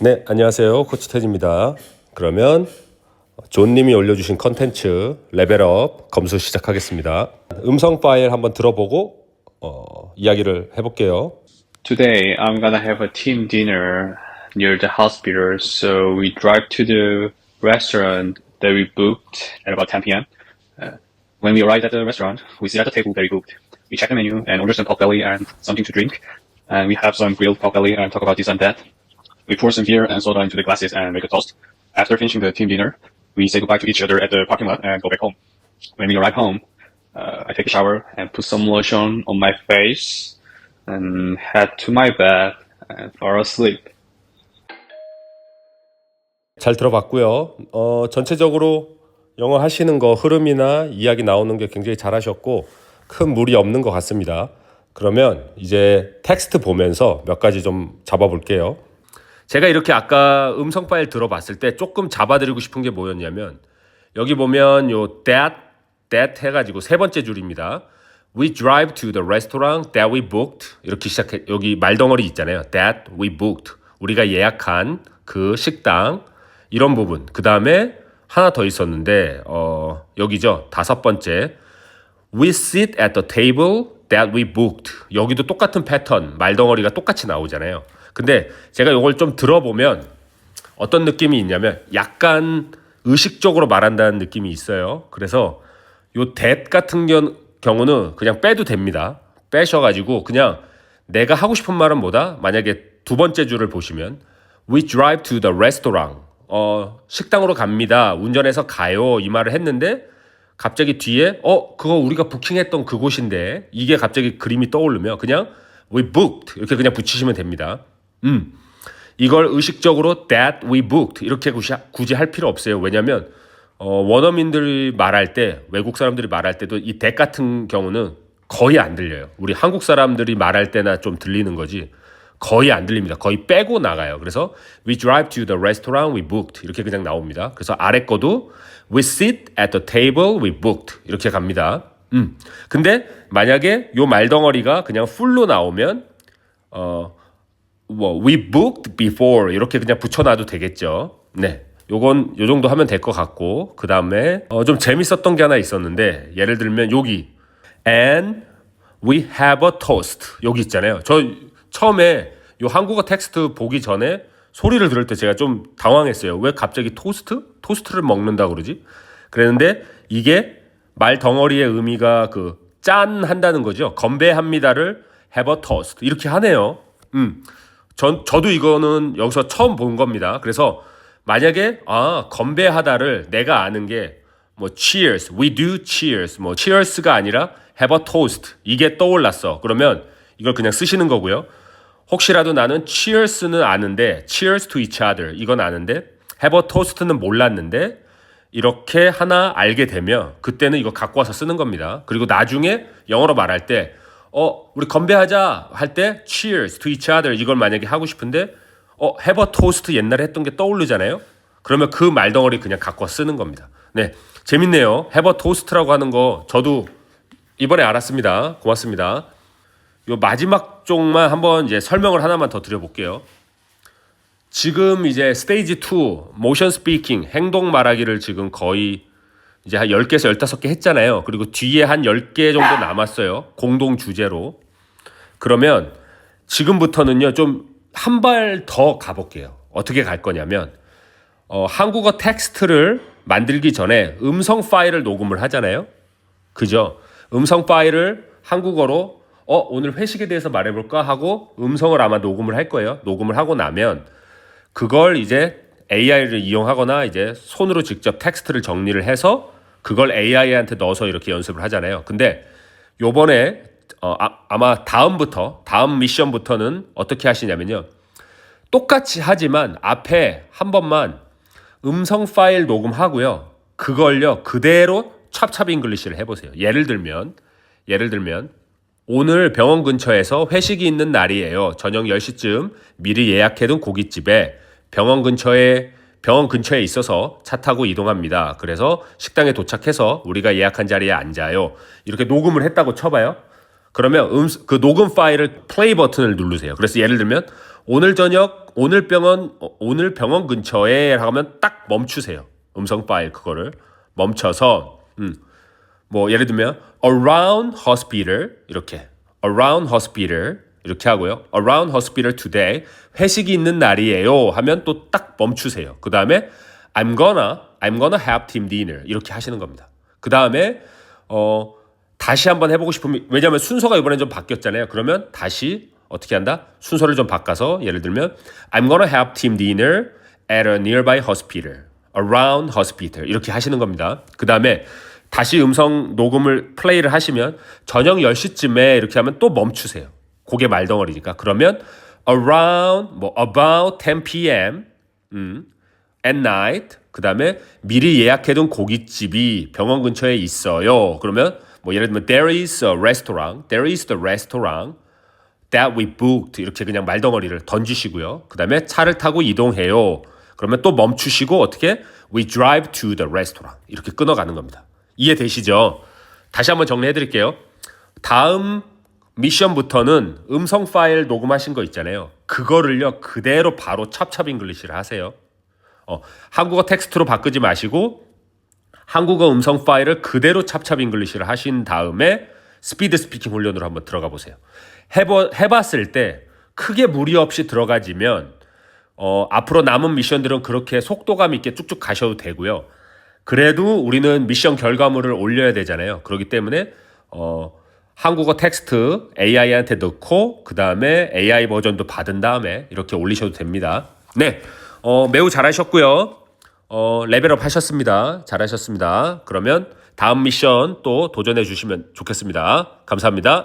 네, 안녕하세요. 코치 테드입니다. 그러면 존님이 올려주신 컨텐츠 레벨업 검수 시작하겠습니다. 음성 파일 한번 들어보고 이야기를 해볼게요. Today, I'm gonna have a team dinner near the hospital, so we drive to the restaurant that we booked at about 10 p.m. When we arrived at the restaurant, we sit at the table that we booked. We check the menu and order some pork belly and something to drink. And we have some grilled pork belly and talk about this and that. We pour some beer and soda into the glasses and make a toast. After finishing the team dinner, we say goodbye to each other at the parking lot and go back home. When we arrive home, I take a shower and put some lotion on my face and head to my bed and fall asleep. 잘 들어봤고요. 전체적으로 영어 하시는 거 흐름이나 이야기 나오는 게 굉장히 잘하셨고 큰 무리 없는 것 같습니다. 그러면 이제 텍스트 보면서 몇 가지 좀 잡아볼게요. 제가 이렇게 아까 음성 파일 들어봤을 때 조금 잡아드리고 싶은 게 뭐였냐면 여기 보면 요 that 해가지고 세 번째 줄입니다. We drive to the restaurant that we booked. 이렇게 시작해. 여기 말덩어리 있잖아요. That we booked. 우리가 예약한 그 식당. 이런 부분. 그 다음에 하나 더 있었는데 여기죠. 다섯 번째. We sit at the table that we booked. 여기도 똑같은 패턴. 말덩어리가 똑같이 나오잖아요. 근데 제가 이걸 좀 들어보면 어떤 느낌이 있냐면 약간 의식적으로 말한다는 느낌이 있어요. 그래서 요 that 같은 경우는 그냥 빼도 됩니다. 빼셔가지고 그냥 내가 하고 싶은 말은 뭐다? 만약에 두 번째 줄을 보시면 We drive to the restaurant. 식당으로 갑니다. 운전해서 가요. 이 말을 했는데 갑자기 뒤에 그거 우리가 부킹했던 그곳인데 이게 갑자기 그림이 떠오르면 그냥 We booked 이렇게 그냥 붙이시면 됩니다. 이걸 의식적으로 that we booked 이렇게 굳이 할 필요 없어요. 왜냐하면 원어민들이 말할 때 외국 사람들이 말할 때도 이 that 같은 경우는 거의 안 들려요. 우리 한국 사람들이 말할 때나 좀 들리는 거지 거의 안 들립니다. 거의 빼고 나가요. 그래서 we drive to the restaurant we booked 이렇게 그냥 나옵니다. 그래서 아래 거도 we sit at the table we booked 이렇게 갑니다. 근데 만약에 요 말덩어리가 그냥 full로 나오면 we booked before 이렇게 그냥 붙여놔도 되겠죠. 네, 요건 요 정도 하면 될 것 같고 그 다음에 좀 재밌었던 게 하나 있었는데 예를 들면 여기 and we have a toast 여기 있잖아요. 저 처음에 요 한국어 텍스트 보기 전에 소리를 들을 때 제가 좀 당황했어요. 왜 갑자기 토스트를 먹는다 그러지? 그랬는데 이게 말 덩어리의 의미가 그 짠 한다는 거죠. 건배합니다를 have a toast 이렇게 하네요. 저도 이거는 여기서 처음 본 겁니다. 그래서 만약에 건배하다를 내가 아는 게 뭐 cheers, we do cheers, 뭐 cheers가 아니라 have a toast 이게 떠올랐어. 그러면 이걸 그냥 쓰시는 거고요. 혹시라도 나는 cheers는 아는데 cheers to each other 이건 아는데 have a toast는 몰랐는데 이렇게 하나 알게 되면 그때는 이거 갖고 와서 쓰는 겁니다. 그리고 나중에 영어로 말할 때 우리 건배하자 할 때 cheers to each other 이걸 만약에 하고 싶은데 have a toast 옛날에 했던 게 떠오르잖아요. 그러면 그 말덩어리 그냥 갖고 와 쓰는 겁니다. 네, 재밌네요. have a toast라고 하는 거 저도 이번에 알았습니다. 고맙습니다. 요 마지막 쪽만 한번 이제 설명을 하나만 더 드려볼게요. 지금 이제 스테이지 2 모션 스피킹 행동 말하기를 지금 거의 이제 한 10개에서 15개 했잖아요. 그리고 뒤에 한 10개 정도 남았어요. 공동 주제로. 그러면 지금부터는요. 좀 한 발 더 가볼게요. 어떻게 갈 거냐면 한국어 텍스트를 만들기 전에 음성 파일을 녹음을 하잖아요. 그죠? 음성 파일을 한국어로 오늘 회식에 대해서 말해볼까 하고 음성을 아마 녹음을 할 거예요. 녹음을 하고 나면 그걸 이제 AI를 이용하거나 이제 손으로 직접 텍스트를 정리를 해서 그걸 AI한테 넣어서 이렇게 연습을 하잖아요. 근데 요번에 아마 다음 미션부터는 어떻게 하시냐면요. 똑같이 하지만 앞에 한 번만 음성 파일 녹음하고요. 그걸요 그대로 찹찹 잉글리시를 해보세요. 예를 들면 오늘 병원 근처에서 회식이 있는 날이에요. 저녁 10시쯤 미리 예약해둔 고깃집에 병원 근처에 있어서 차 타고 이동합니다. 그래서 식당에 도착해서 우리가 예약한 자리에 앉아요. 이렇게 녹음을 했다고 쳐봐요. 그러면 그 녹음 파일을 플레이 버튼을 누르세요. 그래서 예를 들면 오늘 저녁 오늘 병원 근처에 하면 딱 멈추세요. 음성 파일 그거를 멈춰서 뭐 예를 들면 around hospital 이렇게 around hospital 이렇게 하고요. around hospital today 회식이 있는 날이에요 하면 또 딱 멈추세요. 그 다음에 I'm gonna have team dinner 이렇게 하시는 겁니다. 그 다음에 다시 한번 해보고 싶으면 왜냐하면 순서가 이번엔 좀 바뀌었잖아요. 그러면 다시 어떻게 한다? 순서를 좀 바꿔서 예를 들면 I'm gonna have team dinner at a nearby hospital around hospital 이렇게 하시는 겁니다. 그 다음에 다시 음성 녹음을 플레이를 하시면 저녁 10시쯤에 이렇게 하면 또 멈추세요. 그게 말덩어리니까. 그러면 about 10 p.m. at night 그 다음에 미리 예약해둔 고깃집이 병원 근처에 있어요. 그러면 뭐 예를 들면 there is the restaurant that we booked 이렇게 그냥 말덩어리를 던지시고요. 그 다음에 차를 타고 이동해요. 그러면 또 멈추시고 어떻게 we drive to the restaurant 이렇게 끊어가는 겁니다. 이해되시죠? 다시 한번 정리해 드릴게요. 다음 미션부터는 음성 파일 녹음하신 거 있잖아요. 그거를요 그대로 바로 찹찹 잉글리시를 하세요. 한국어 텍스트로 바꾸지 마시고 한국어 음성 파일을 그대로 찹찹 잉글리시를 하신 다음에 스피드 스피킹 훈련으로 한번 들어가 보세요. 해봤을 때 크게 무리 없이 들어가지면 앞으로 남은 미션들은 그렇게 속도감 있게 쭉쭉 가셔도 되고요. 그래도 우리는 미션 결과물을 올려야 되잖아요. 그렇기 때문에 한국어 텍스트 AI한테 넣고 그 다음에 AI 버전도 받은 다음에 이렇게 올리셔도 됩니다. 네, 매우 잘하셨고요. 레벨업 하셨습니다. 잘하셨습니다. 그러면 다음 미션 또 도전해 주시면 좋겠습니다. 감사합니다.